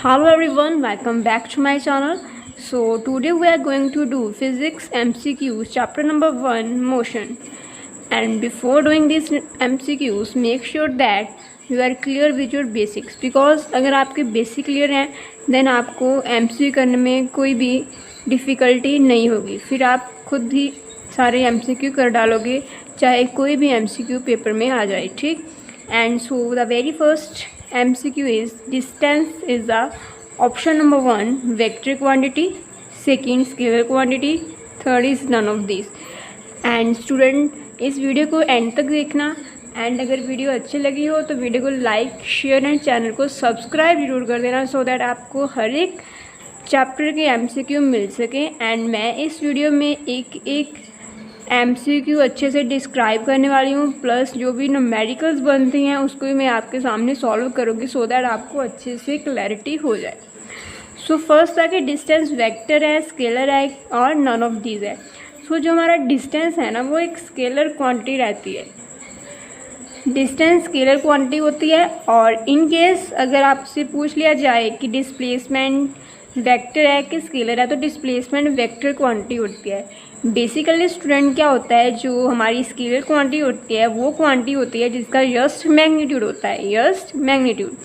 Hello everyone, welcome back to my channel. So today we are going to do physics MCQs chapter number 1 motion. And before doing these MCQs, make sure that you are clear with your basics, because अगर आपके basic clear हैं then आपको MCQ करने में कोई भी difficulty नहीं होगी। फिर आप खुद ही सारे MCQ कर डालोगे, चाहे कोई भी MCQ पेपर में आ जाए, ठीक। And so the very first MCQ is distance is the option number 1 vector quantity, second scalar quantity, third is none of these. And student इस वीडियो को एंड तक देखना, एंड अगर वीडियो अच्छी लगी हो तो वीडियो को लाइक शेयर एंड चैनल को सब्सक्राइब जरूर कर देना, सो दैट आपको हर एक चैप्टर के MCQ मिल सके। एंड मैं इस वीडियो में एक MCQ अच्छे से डिस्क्राइब करने वाली हूँ, प्लस जो भी न्यूमेरिकल्स बनती हैं उसको भी मैं आपके सामने सॉल्व करूँगी, सो दैट आपको अच्छे से क्लैरिटी हो जाए। सो फर्स्ट है कि डिस्टेंस वेक्टर है, स्केलर है और नन ऑफ दीज है। सो जो हमारा डिस्टेंस है ना, वो एक स्केलर क्वांटिटी रहती है। डिस्टेंस स्केलर क्वांटिटी होती है, और इन केस अगर आपसे पूछ लिया जाए कि डिस्प्लेसमेंट वेक्टर है कि स्केलर है, तो डिस्प्लेसमेंट वेक्टर क्वांटिटी होती है। बेसिकली स्टूडेंट क्या होता है, जो हमारी स्केलर क्वांटिटी होती है वो क्वांटिटी होती है जिसका जस्ट मैग्नीट्यूड होता है, just magnitude.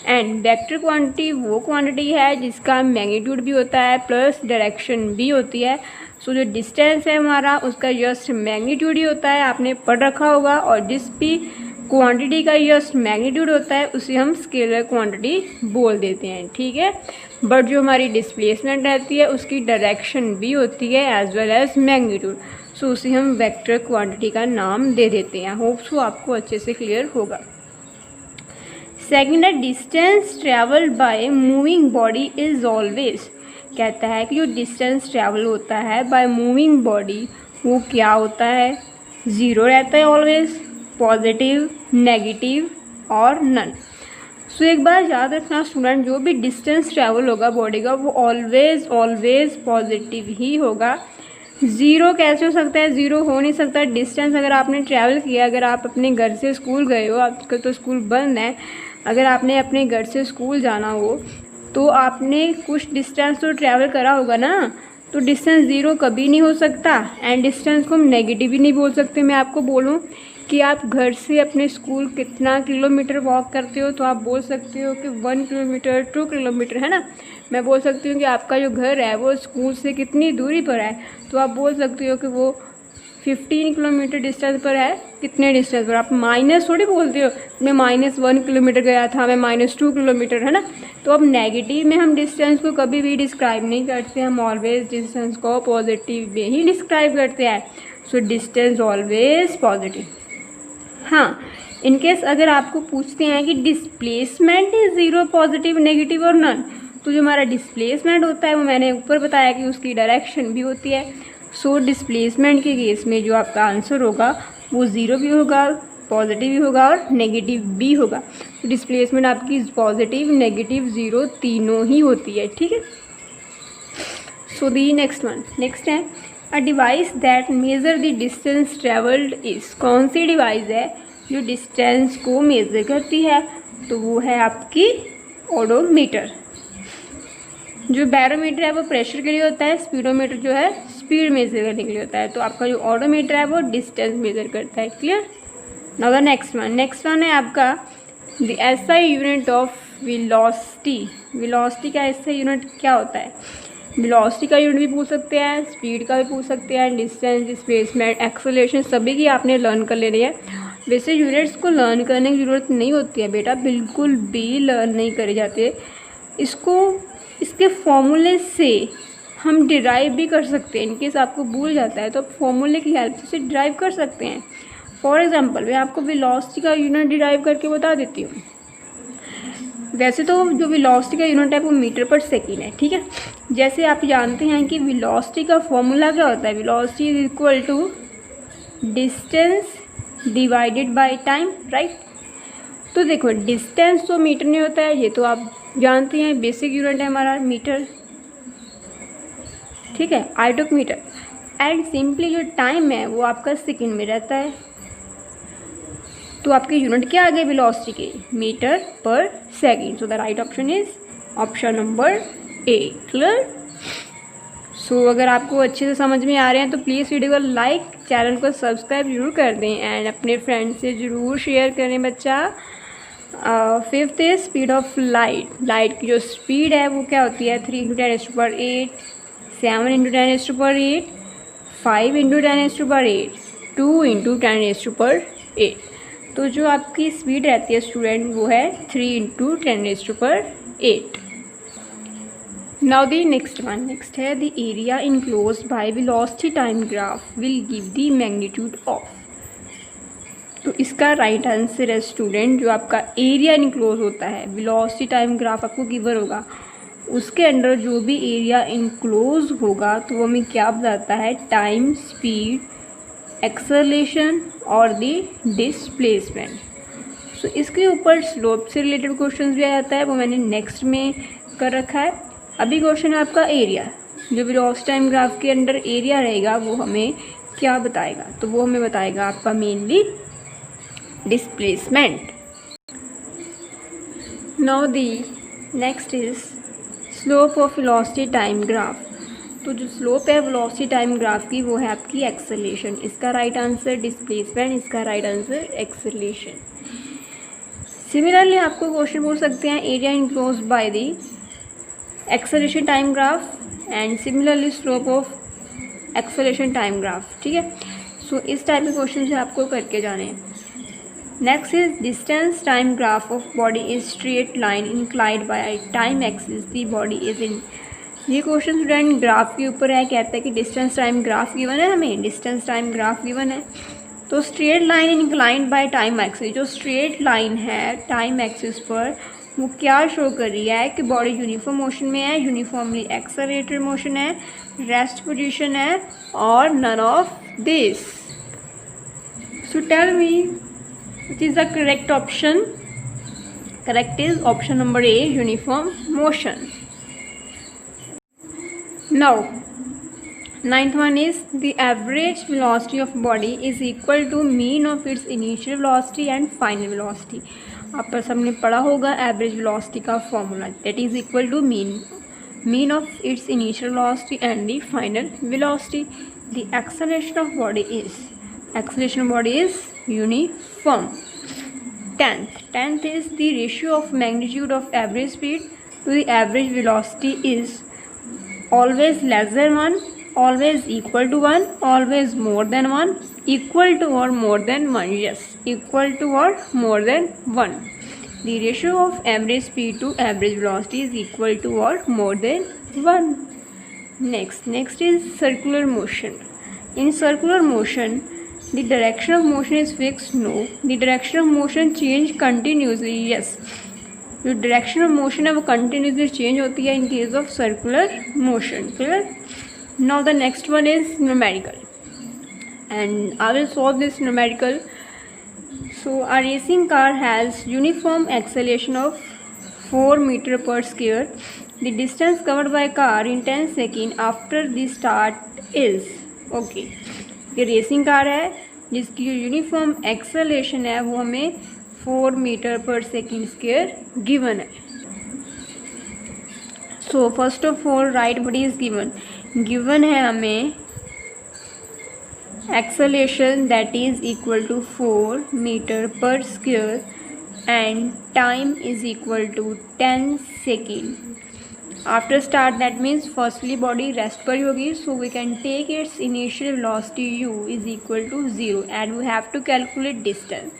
And vector quantity वो क्वांटिटी है जिसका मैग्नीट्यूड भी होता है प्लस डायरेक्शन भी होती है। सो जो डिस्टेंस है हमारा उसका जस्ट मैग्नीट्यूड ही होता है, आपने पढ़ रखा होगा। और जिस भी क्वांटिटी का जस्ट मैग्नीट्यूड होता है उसे हम स्केलर क्वांटिटी बोल देते हैं, ठीक है। बट जो हमारी डिस्प्लेसमेंट रहती है उसकी डायरेक्शन भी होती है एज वेल एज मैग्नीट्यूड, सो उसे हम वेक्टर क्वांटिटी का नाम दे देते हैं। होप सो आपको अच्छे से क्लियर होगा। सेकेंड है distance travel by moving body is always. कहता है कि जो डिस्टेंस ट्रेवल होता है बाय मूविंग बॉडी वो क्या होता है, ज़ीरो रहता है ऑलवेज, पॉजिटिव, नेगेटिव और नन। सो एक बार याद रखना स्टूडेंट, जो भी डिस्टेंस ट्रैवल होगा बॉडी का वो ऑलवेज ऑलवेज पॉजिटिव ही होगा। ज़ीरो कैसे हो सकता है, ज़ीरो हो नहीं सकता। डिस्टेंस अगर आपने ट्रैवल किया, अगर आप अपने घर से स्कूल गए हो, आपका तो स्कूल बंद है, अगर आपने अपने घर से स्कूल जाना हो तो आपने कुछ डिस्टेंस तो ट्रैवल करा होगा ना, तो डिस्टेंस ज़ीरो कभी नहीं हो सकता। एंड डिस्टेंस को हम नेगेटिव भी नहीं बोल सकते। मैं आपको बोलूँ कि आप घर से अपने स्कूल कितना किलोमीटर वॉक करते हो, तो आप बोल सकते हो कि 1 किलोमीटर 2 किलोमीटर, है ना। मैं बोल सकती हूँ कि आपका जो घर है वो स्कूल से कितनी दूरी पर है, तो आप बोल सकते हो कि वो 15 किलोमीटर डिस्टेंस पर है। कितने डिस्टेंस पर, आप माइनस थोड़ी बोलते हो, मैं -1 किलोमीटर गया था, मैं -2 किलोमीटर, है ना। तो अब नेगेटिव में हम डिस्टेंस को कभी भी डिस्क्राइब नहीं करते, हम ऑलवेज डिस्टेंस को पॉजिटिव में ही डिस्क्राइब करते हैं। So distance always positive. हाँ, इनकेस अगर आपको पूछते हैं कि displacement is zero, positive, negative और नन, तो जो हमारा डिस्प्लेसमेंट होता है वो मैंने ऊपर बताया कि उसकी डायरेक्शन भी होती है। सो डिस्प्लेसमेंट के केस में जो आपका आंसर होगा वो ज़ीरो भी होगा, पॉजिटिव भी होगा और नेगेटिव भी होगा। तो डिस्प्लेसमेंट आपकी पॉजिटिव, नेगेटिव, ज़ीरो तीनों ही होती है, ठीक है। सो दी नेक्स्ट है a device that measure the distance travelled is. कौन सी डिवाइस है जो डिस्टेंस को मेज़र करती है, तो वो है आपकी ओडोमीटर। जो बैरोमीटर है वो प्रेशर के लिए होता है, स्पीडोमीटर जो है स्पीड मेज़र करने के लिए होता है। तो आपका जो ओडोमीटर है वो डिस्टेंस मेज़र करता है, clear. Now the next one है आपका the SI unit of velocity. Velocity का SI यूनिट क्या होता है, वेलोसिटी का यूनिट भी पूछ सकते हैं, स्पीड का भी पूछ सकते हैं, डिस्टेंस, डिस्प्लेसमेंट, एक्सेलरेशन सभी की आपने लर्न कर लेनी है। वैसे यूनिट्स को लर्न करने की ज़रूरत नहीं होती है बेटा, बिल्कुल भी लर्न नहीं करे जाते। इसके फॉर्मूले से हम डिराइव भी कर सकते हैं। इनकेस आपको भूल जाता है तो आप फॉर्मूले की हेल्प से डिराइव कर सकते हैं। फॉर एग्जांपल मैं आपको वेलोसिटी का यूनिट डिराइव करके बता देती हूँ। वैसे तो जो वेलोसिटी का यूनिट है वो मीटर पर सेकेंड है, ठीक है। जैसे आप जानते हैं कि वेलोसिटी का फॉर्मूला क्या होता है, velocity is equal to distance divided by time, right. तो देखो डिस्टेंस तो मीटर नहीं होता है, ये तो आप जानते हैं, बेसिक यूनिट है हमारा मीटर, ठीक है। आई टुक मीटर। एंड सिंपली जो टाइम है वो आपका सेकेंड में रहता है। तो आपके यूनिट क्या आ गए वेलोसिटी के, metre per second. So the right option is option number A. Clear? So अगर आपको अच्छे से समझ में आ रहे हैं तो प्लीज़ वीडियो को लाइक, चैनल को सब्सक्राइब जरूर कर दें एंड अपने फ्रेंड्स से ज़रूर शेयर करें बच्चा। Fifth is speed of light. Light की जो स्पीड है वो क्या होती है? 3 × 10⁸, 7 × 10⁸, 5 × 10⁸, 2 × 10⁸। तो जो आपकी स्पीड रहती है स्टूडेंट वो है 3 × 10⁸। नाउ द नेक्स्ट है the area enclosed by velocity time graph will give the magnitude of. तो इसका राइट आंसर है स्टूडेंट, जो आपका एरिया इनक्लोज होता है, वेलोसिटी टाइम ग्राफ आपको गिवन होगा, उसके अंडर जो भी एरिया इनक्लोज होगा तो वो हमें क्या बताता है? टाइम, स्पीड, एक्सेलरेशन और द डिस्प्लेसमेंट। सो इसके ऊपर स्लोप से रिलेटेड क्वेश्चन भी आ जाता है, वो मैंने नेक्स्ट में कर रखा है। अभी क्वेश्चन है आपका एरिया। जो वेलोसिटी टाइम ग्राफ के अंडर एरिया रहेगा वो हमें क्या बताएगा? तो वो हमें बताएगा आपका mainly displacement. Now the next is slope of velocity time graph. तो जो स्लोप है वेलोसिटी टाइम ग्राफ की वो है आपकी एक्सेलरेशन। इसका राइट आंसर डिस्प्लेसमेंट, इसका राइट आंसर एक्सेलरेशन। सिमिलरली आपको क्वेश्चन पूछ सकते हैं area enclose by the acceleration time graph and similarly slope of acceleration time graph. ठीक है, सो इस टाइप के क्वेश्चन से आपको करके जाने हैं। Next is distance time graph of body is straight line inclined by time axis the body is in. ये क्वेश्चन स्टूडेंट ग्राफ के ऊपर है, कहता है कि डिस्टेंस टाइम ग्राफ गिवन है, हमें डिस्टेंस टाइम ग्राफ गिवन है। तो straight line inclined by time axis, जो स्ट्रेट लाइन है टाइम एक्सिस पर वो क्या शो कर रही है कि बॉडी यूनिफॉर्म मोशन में है, यूनिफॉर्मली एक्सेलरेटेड मोशन है, रेस्ट पोजीशन है और none of this. So tell me which is the correct option? Correct is option number A, uniform motion. Now ninth one is the average velocity of body is equal to mean of its initial velocity and final velocity. आप पर सबने पढ़ा होगा average velocity का formula, that is equal to mean of its initial velocity and the final velocity. The acceleration of body is uniform. Tenth is the ratio of magnitude of average speed to the average velocity is always less than 1, always equal to 1, always more than 1, equal to or more than 1. Yes, equal to or more than 1. The ratio of average speed to average velocity is equal to or more than 1. Next is circular motion. In circular motion, the direction of motion is fixed? No. The direction of motion change continuously? Yes. जो direction of motion है वो continuously change होती है in case of circular motion. Clear? Now the next one is numerical, and I will solve this numerical. So a racing car has uniform acceleration of 4 meter per square. The distance covered by car in 10 seconds after the start is okay. ये racing car है जिसकी जो uniform acceleration है वो हमें 4 metre per second square given है। So first of all right what is given है हमें acceleration that is equal to 4 metre per square and time is equal to 10 second. After start that means firstly body rest पर ही होगी, so we can take its initial velocity u is equal to 0 and we have to calculate distance.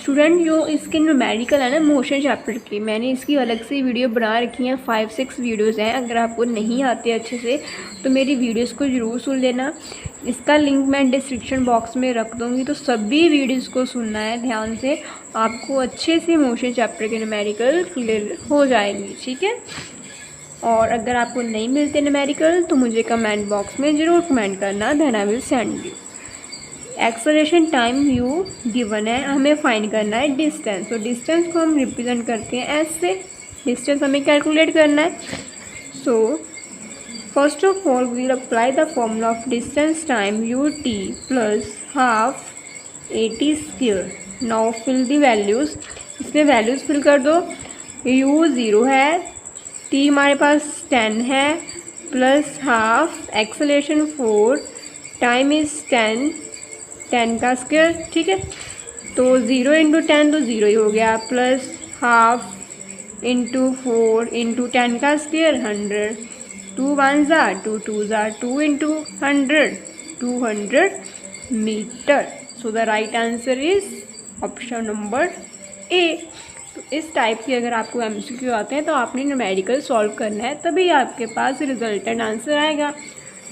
Student जो इसके numerical है ना motion chapter की, मैंने इसकी अलग से वीडियो बना रखी हैं, 5-6 वीडियोज़ हैं। अगर आपको नहीं आते अच्छे से तो मेरी वीडियोज़ को ज़रूर सुन लेना। इसका लिंक मैं डिस्क्रिप्शन बॉक्स में रख दूँगी, तो सभी वीडियोज़ को सुनना है ध्यान से, आपको अच्छे से मोशन चैप्टर के न्यूमेरिकल क्लियर हो जाएंगी। ठीक है, और अगर आपको नहीं मिलते न्यूमेरिकल तो मुझे कमेंट बॉक्स में ज़रूर कमेंट करना, then I will send you. Acceleration time u given है, हमें फाइंड करना है डिस्टेंस। तो डिस्टेंस को हम रिप्रेजेंट करते हैं ऐसे, डिस्टेंस हमें कैलकुलेट करना है। So first of all we will apply the formula of distance time ut plus half at square. Now fill the values, इसमें वैल्यूज़ फिल कर दो। u 0 है, t हमारे पास 10 है plus half acceleration 4 time is 10 का square, ठीक है। तो 0 इंटू 10 तो 0 ही हो गया, प्लस हाफ इंटू 4 इंटू 10 का स्क्वायर 100, 2 1 ज़ा 2 2 ज़ा 2 into 100 200 metre. So the right answer is option number A. तो इस टाइप की अगर आपको एमसीक्यू आते हैं तो आपने न्यूमेरिकल सॉल्व करना है, तभी आपके पास रिजल्टेंट आंसर आएगा।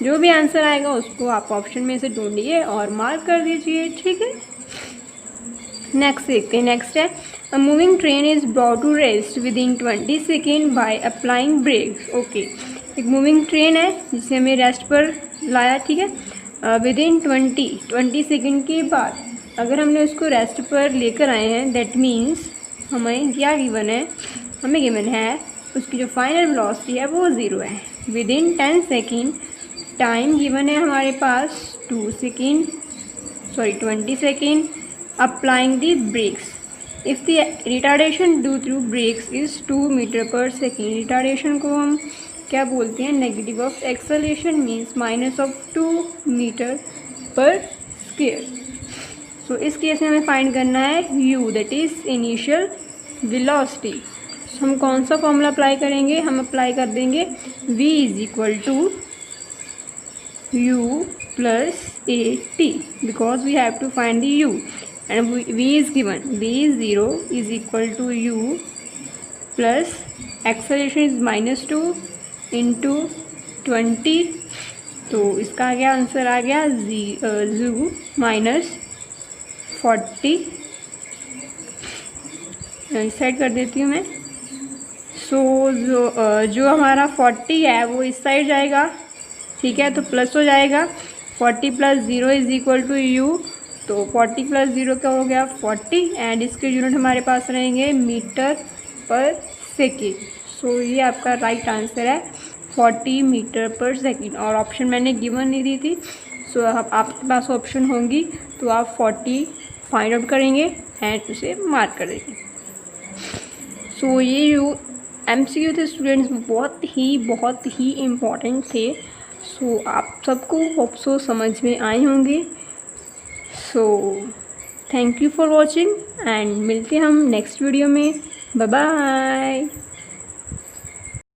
जो भी आंसर आएगा उसको आप ऑप्शन में से ढूंढिए और मार्क कर दीजिए, ठीक है। नेक्स्ट देखते हैं। नेक्स्ट है a moving train is brought to rest within 20 second by applying brakes. Okay, एक मूविंग ट्रेन है जिसे हमें रेस्ट पर लाया, ठीक है। विद इन 20 सेकेंड के बाद अगर हमने उसको रेस्ट पर लेकर आए हैं, दैट मीन्स हमें क्या गिवन है, हमें गिवन है उसकी जो फाइनल वेलोसिटी है वो 0 है। Within 10 second time given है हमारे पास 20 second. Applying the brakes if the retardation due through brakes is 2 metre per second. Retardation को हम क्या बोलते हैं, negative of acceleration means minus of 2 metre per square. So इस केस में हमें फाइंड करना है u, that is initial velocity. हम कौन सा फॉर्मूला अप्लाई करेंगे, हम अप्लाई कर देंगे v is equal to u plus at because we have to find the u and v is given, v is 0 is equal to u plus acceleration is -2 into 20। तो इसका क्या answer आ गया, u minus 40। Side कर देती हूँ मैं। सो जो हमारा 40 है वो इस साइड जाएगा, ठीक है, तो प्लस हो जाएगा। 40 plus 0 is equal to u, तो 40 प्लस 0 क्या हो गया 40, एंड इसके यूनिट हमारे पास रहेंगे मीटर पर सेकेंड। सो ये आपका राइट आंसर है 40 मीटर पर सेकेंड। और ऑप्शन मैंने गिवन नहीं दी थी, सो आपके पास ऑप्शन होंगी तो आप 40 फाइंड आउट करेंगे एंड उसे मार्क कर देंगे। सो ये जो एमसीक्यू थे स्टूडेंट्स बहुत ही इम्पॉर्टेंट थे। सो आप सबको होप सो समझ में आए होंगे। So thank you for watching and मिलते हैं हम नेक्स्ट वीडियो में। Bye bye.